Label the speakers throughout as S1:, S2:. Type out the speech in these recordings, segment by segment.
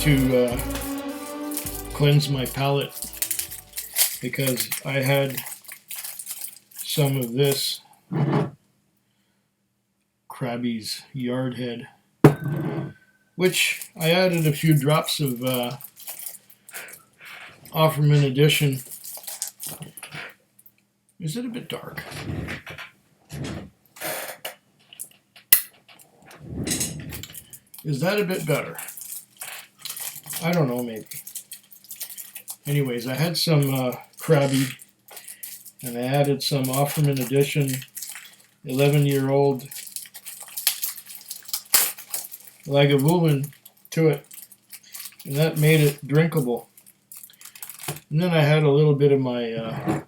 S1: to cleanse my palate because I had some of this Krabby's Yardhead, which I added a few drops of Offerman Edition. Is it a bit dark? Is that a bit better? I don't know, maybe. Anyways, I had some Krabby, and I added some Offerman Edition 11-year-old Lagavulin to it, and that made it drinkable. And then I had a little bit of my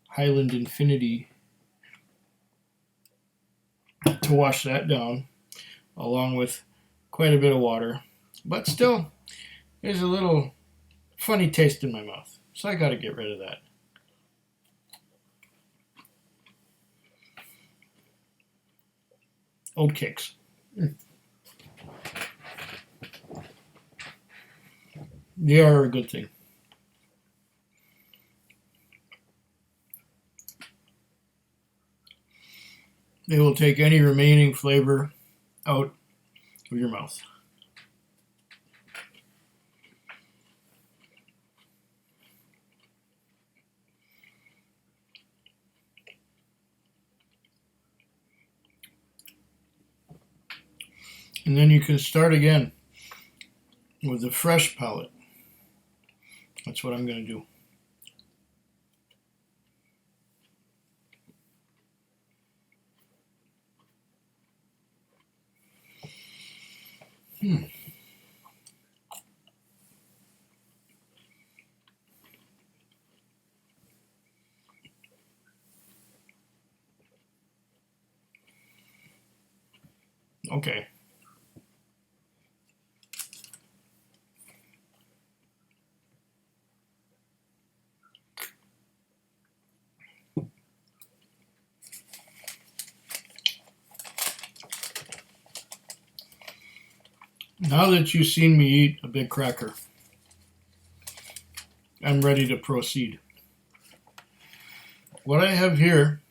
S1: Highland Infinity to wash that down, along with quite a bit of water. But still, there's a little funny taste in my mouth, so I got to get rid of that. Old cakes. They are a good thing. They will take any remaining flavor out of your mouth. And then you can start again with a fresh palate. That's what I'm going to do. Okay. Now that you've seen me eat a big cracker, I'm ready to proceed. What I have here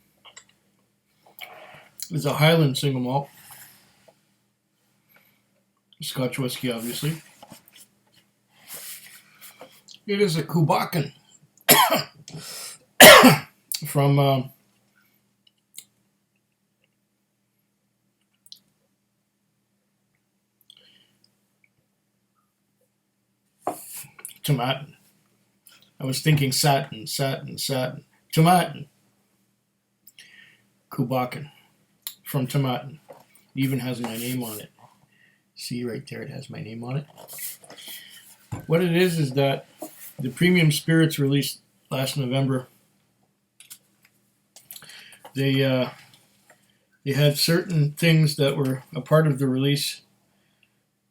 S1: is a Highland single malt, Scotch whiskey, obviously. It is a Bocan from Tomatin. I was thinking satin. Tomatin. Bocan from Tomatin. It even has my name on it. See right there, it has my name on it. What it is that the Premium Spirits released last November, they had certain things that were a part of the release,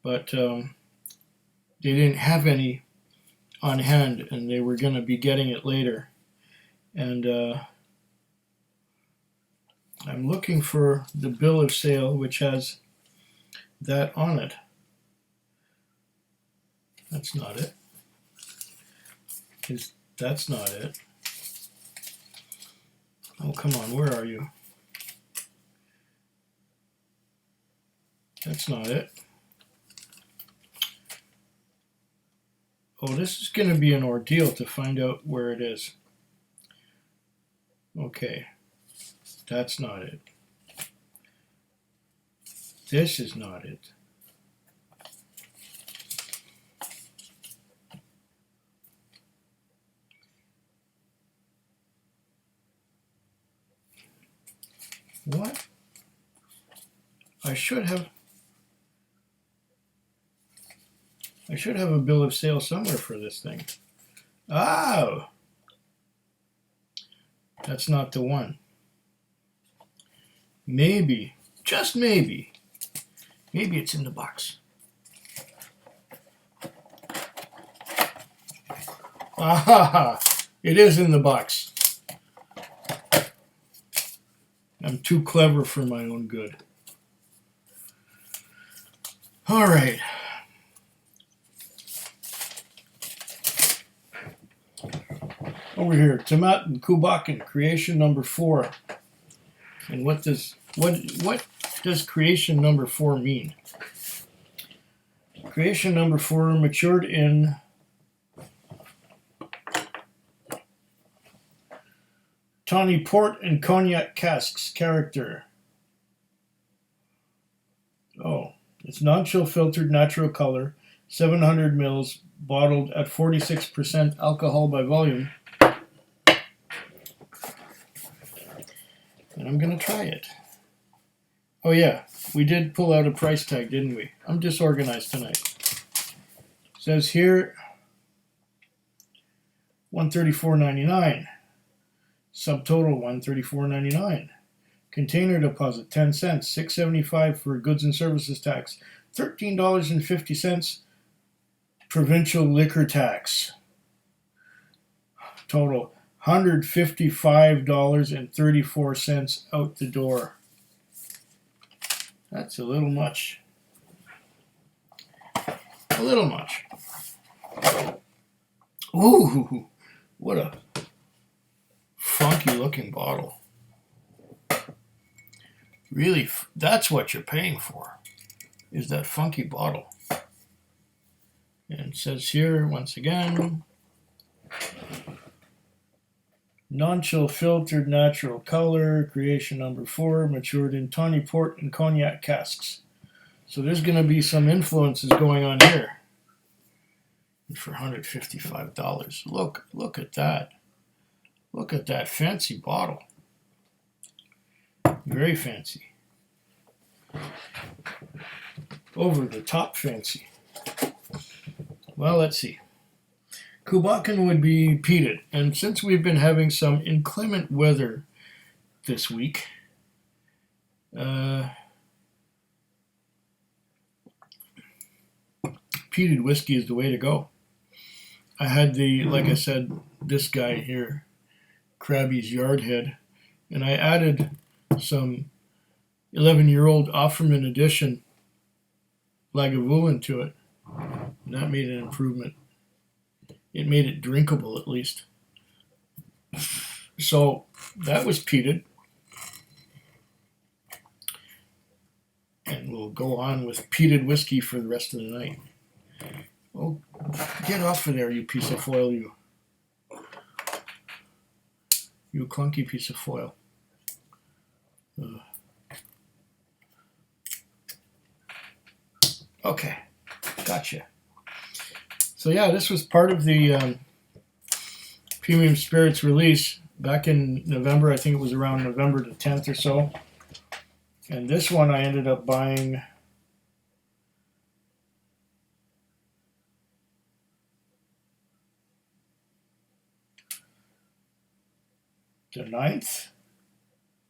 S1: but they didn't have any on hand, and they were going to be getting it later. And I'm looking for the bill of sale, which has that on it. That's not it. That's not it. Oh, come on, where are you? That's not it. Oh, this is going to be an ordeal to find out where it is. Okay, that's not it. This is not it. What? I should have a bill of sale somewhere for this thing. Oh! That's not the one. Maybe, just maybe it's in the box. Aha! It is in the box. I'm too clever for my own good. All right. Over here, Tomatin, Bocan, creation number 4. And what does creation number 4 mean? Creation number 4 matured in tawny port and cognac casks. Character. Oh, it's non-chill filtered natural color, 700 mils, bottled at 46% alcohol by volume. And I'm going to try it. Oh yeah, we did pull out a price tag, didn't we? I'm disorganized tonight. It says here, $134.99. Subtotal $134.99. Container deposit 10 cents, $6.75 for goods and services tax, $13.50 provincial liquor tax. Total $155.34 out the door. That's a little much. A little much. Ooh, what a funky looking bottle. Really, that's what you're paying for, is that funky bottle. And it says here, once again, non-chill filtered natural color, creation number 4, matured in tawny port and cognac casks. So there's going to be some influences going on here. And for $155. Look at that. Look at that fancy bottle. Very fancy. Over the top fancy. Well, let's see. Bocan would be peated, and since we've been having some inclement weather this week, peated whiskey is the way to go. I had like I said, this guy here, Krabby's Yardhead, and I added some 11-year-old Offerman Edition Lagavulin to it, and that made an improvement. It made it drinkable, at least. So that was peated. And we'll go on with peated whiskey for the rest of the night. Oh, get off of there, you piece of foil, you. You clunky piece of foil. Okay, gotcha. So yeah, this was part of the Premium Spirits release back in November. I think it was around November the 10th or so. And this one I ended up buying the 9th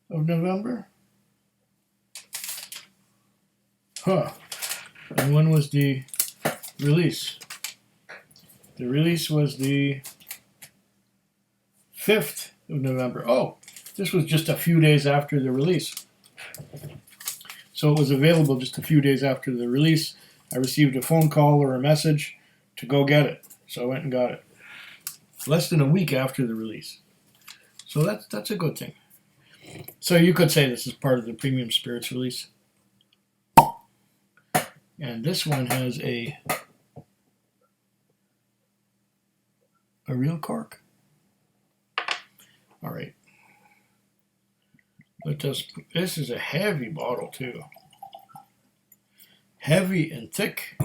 S1: of November. Huh. And when was the release? The release was the 5th of November. Oh, this was just a few days after the release. So it was available just a few days after the release. I received a phone call or a message to go get it. So I went and got it. Less than a week after the release. So that's a good thing. So you could say this is part of the Premium Spirits release. And this one has a real cork. All right. This is a heavy bottle too. Heavy and thick.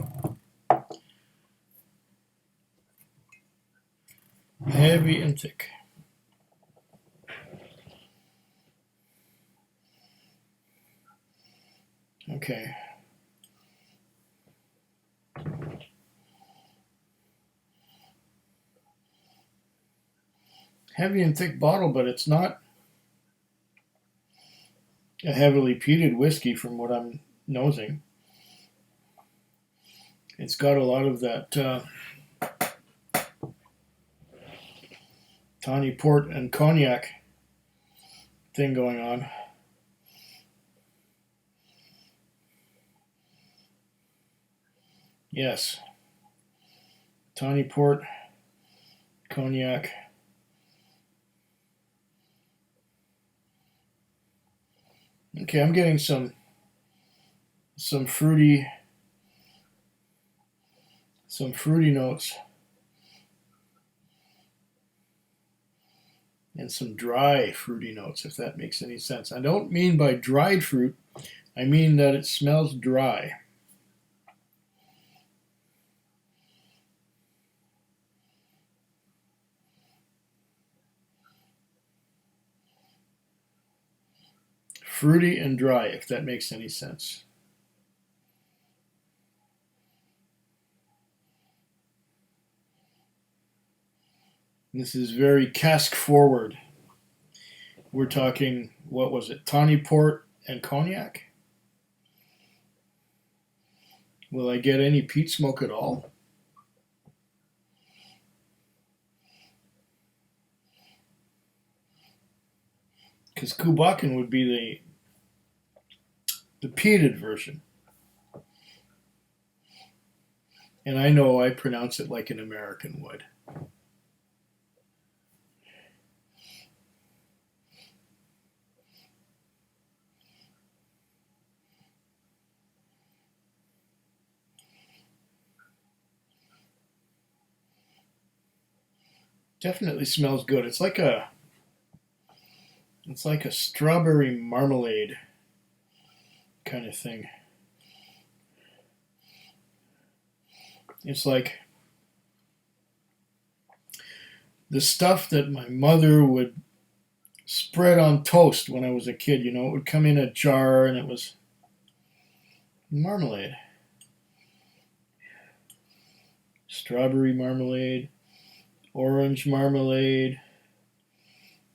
S1: Heavy and thick. Okay. Heavy and thick bottle, but it's not a heavily peated whiskey from what I'm nosing. It's got a lot of that tawny port and cognac thing going on. Yes. Tawny port, cognac. Okay, I'm getting some fruity notes and some dry fruity notes, if that makes any sense. I don't mean by dried fruit, I mean that it smells dry. Fruity and dry, if that makes any sense. This is very cask forward. We're talking, what was it, tawny port and cognac? Will I get any peat smoke at all? Because Bocan would be the peated version. And I know I pronounce it like an American would. Definitely smells good. It's like a strawberry marmalade kind of thing. It's like the stuff that my mother would spread on toast when I was a kid. You know, it would come in a jar and it was marmalade. Strawberry marmalade, orange marmalade,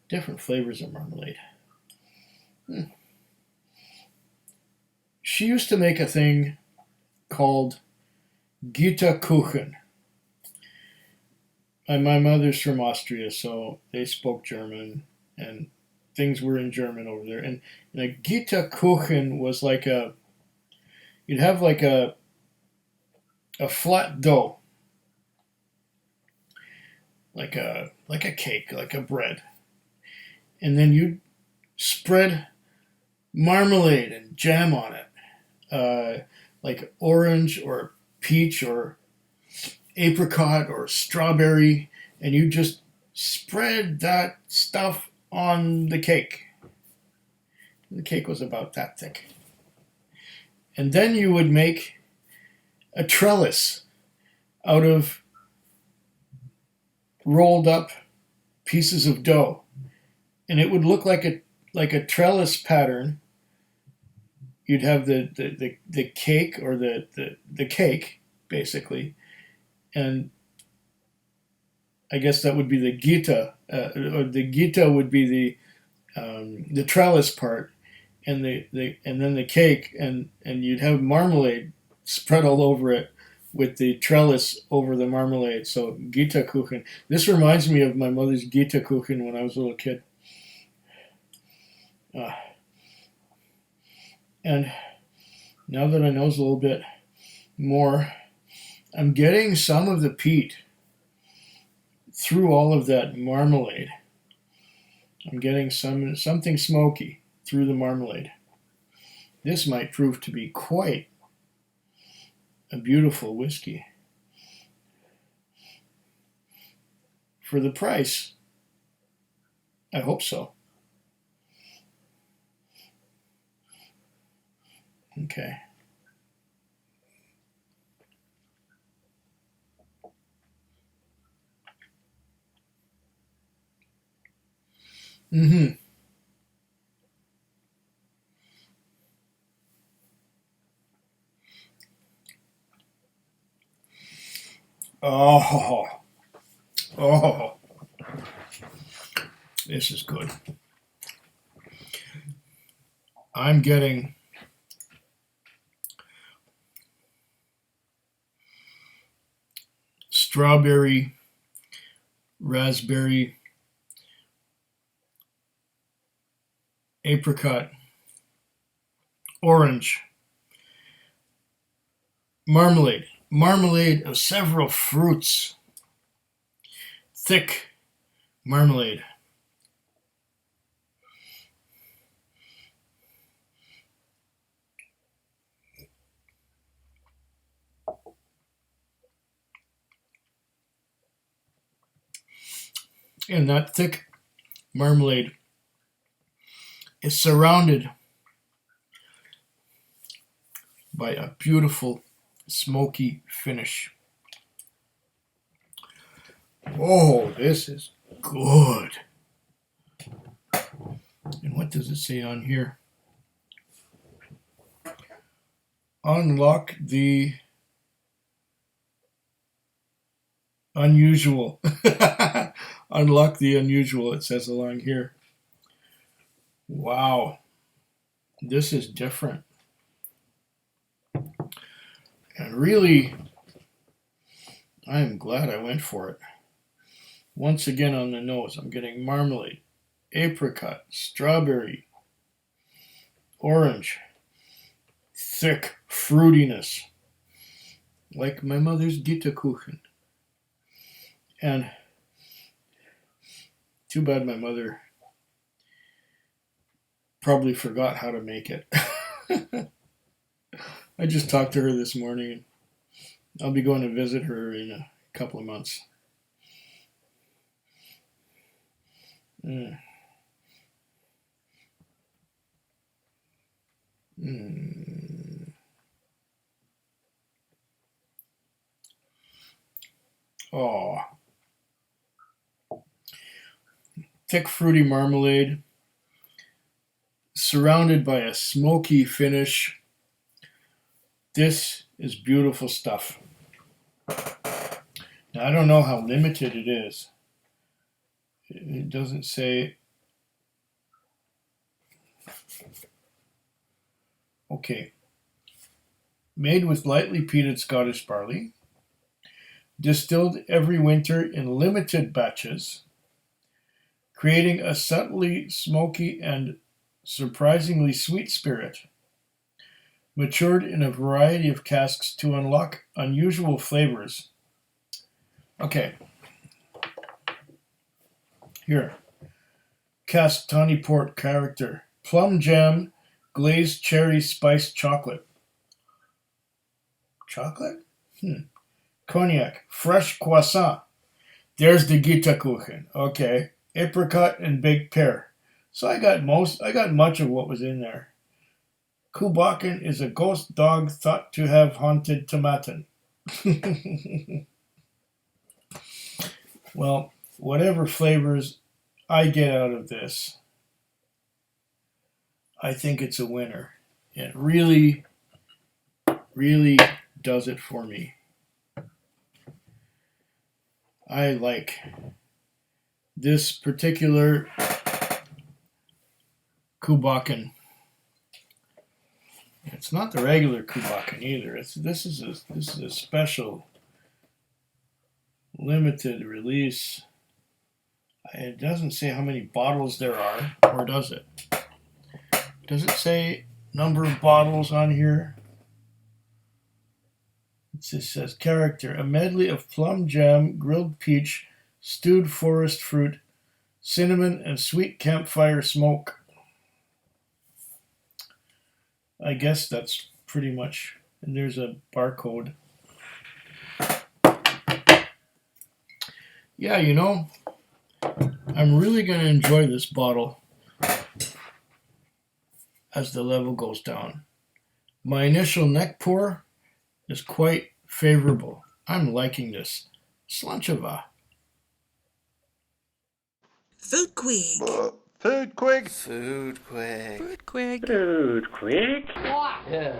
S1: different flavors of marmalade. She used to make a thing called Gita Kuchen. And my mother's from Austria, so they spoke German, and things were in German over there. And a Gita Kuchen was like you'd have like a flat dough, like a cake, like a bread, and then you'd spread marmalade and jam on it, like orange or peach or apricot or strawberry, and you just spread that stuff on the cake. The cake was about that thick. And then you would make a trellis out of rolled up pieces of dough. And it would look like a trellis pattern. You'd have the cake or the cake, basically. And I guess that would be the Gita, or the Gita would be the trellis part, and then the cake, and you'd have marmalade spread all over it with the trellis over the marmalade. So Gita Kuchen. This reminds me of my mother's Gita Kuchen when I was a little kid. And now that I know a little bit more, I'm getting some of the peat through all of that marmalade. I'm getting something smoky through the marmalade. This might prove to be quite a beautiful whiskey. For the price, I hope so. Okay. Mm-hmm. Oh, oh, this is good. I'm getting strawberry, raspberry, apricot, orange, marmalade of several fruits, thick marmalade. And that thick marmalade is surrounded by a beautiful smoky finish. Oh, this is good. And what does it say on here? Unlock the unusual. Unlock the unusual, it says along here. Wow. This is different. And really, I am glad I went for it. Once again on the nose, I'm getting marmalade, apricot, strawberry, orange, thick fruitiness, like my mother's Gitterkuchen. And too bad my mother probably forgot how to make it. I just talked to her this morning, and I'll be going to visit her in a couple of months. Oh, thick fruity marmalade, surrounded by a smoky finish. This is beautiful stuff. Now, I don't know how limited it is. It doesn't say. Okay. Made with lightly peated Scottish barley. Distilled every winter in limited batches. Creating a subtly smoky and surprisingly sweet spirit. Matured in a variety of casks to unlock unusual flavors. Okay. Here. Cask tawny port character. Plum jam, glazed cherry spiced chocolate. Chocolate? Cognac, fresh croissant. There's the Gitterkuchen. Okay. Apricot and baked pear. So I got much of what was in there. Bocan is a ghost dog thought to have haunted Tomatin. Well, whatever flavors I get out of this, I think it's a winner. It really, really does it for me. I like this particular Bocan. It's not the regular Bocan either. This is a special limited release. It doesn't say how many bottles there are, or does it? Does it say number of bottles on here? It just says character, a medley of plum jam, grilled peach, stewed forest fruit, cinnamon, and sweet campfire smoke. I guess that's pretty much, and there's a barcode. Yeah, you know, I'm really going to enjoy this bottle as the level goes down. My initial neck pour is quite favorable. I'm liking this. Slancheva.
S2: Food quick.
S3: Food quick.
S4: Food quick.
S2: Food quick.
S5: Food quick.
S4: Yeah.